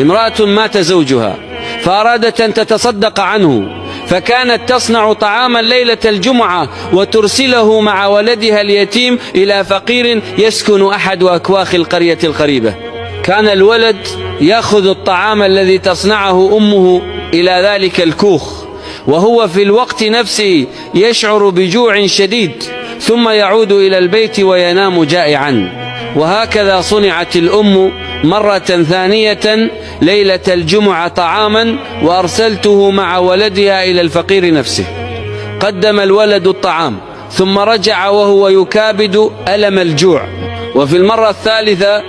امرأة مات زوجها فأرادت أن تتصدق عنه، فكانت تصنع طعاما ليلة الجمعة وترسله مع ولدها اليتيم إلى فقير يسكن أحد أكواخ القرية القريبة. كان الولد يأخذ الطعام الذي تصنعه أمه إلى ذلك الكوخ، وهو في الوقت نفسه يشعر بجوع شديد، ثم يعود إلى البيت وينام جائعا. وهكذا صنعت الأم مرة ثانية ليلة الجمعة طعاما وأرسلته مع ولدها إلى الفقير نفسه. قدم الولد الطعام ثم رجع وهو يكابد ألم الجوع. وفي المرة الثالثة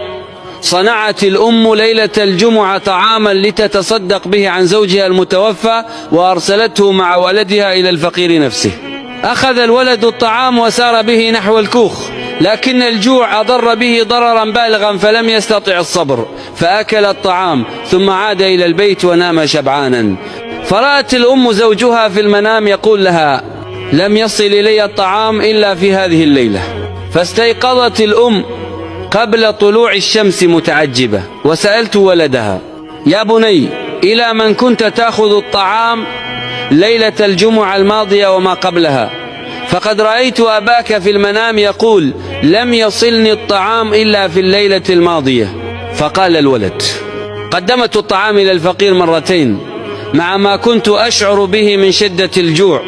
صنعت الأم ليلة الجمعة طعاما لتتصدق به عن زوجها المتوفى وأرسلته مع ولدها إلى الفقير نفسه. أخذ الولد الطعام وسار به نحو الكوخ، لكن الجوع أضر به ضررا بالغا فلم يستطع الصبر، فأكل الطعام ثم عاد إلى البيت ونام شبعانا. فرأت الأم زوجها في المنام يقول لها: لم يصل إلي الطعام إلا في هذه الليلة. فاستيقظت الأم قبل طلوع الشمس متعجبة، وسألت ولدها: يا بني، إلى من كنت تأخذ الطعام ليلة الجمعة الماضية وما قبلها؟ فقد رأيت أباك في المنام يقول: لم يصلني الطعام إلا في الليلة الماضية. فقال الولد: قدمت الطعام إلى الفقير مرتين مع ما كنت أشعر به من شدة الجوع،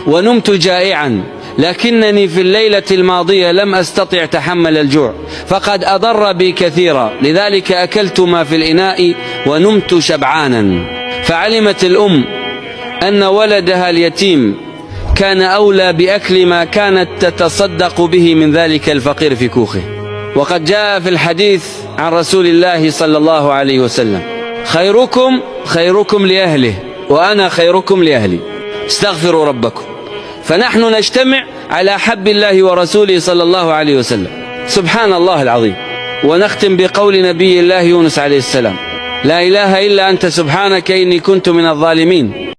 ونمت جائعا، لكنني في الليلة الماضية لم أستطع تحمل الجوع، فقد أضر بي كثيرا، لذلك أكلت ما في الإناء ونمت شبعانا. فعلمت الأم أن ولدها اليتيم كان أولى بأكل ما كانت تتصدق به من ذلك الفقير في كوخه. وقد جاء في الحديث عن رسول الله صلى الله عليه وسلم: خيركم خيركم لأهله وأنا خيركم لأهلي، استغفروا ربكم. فنحن نجتمع على حب الله ورسوله صلى الله عليه وسلم، سبحان الله العظيم. ونختم بقول نبي الله يونس عليه السلام: لا إله إلا أنت سبحانك إني كنت من الظالمين.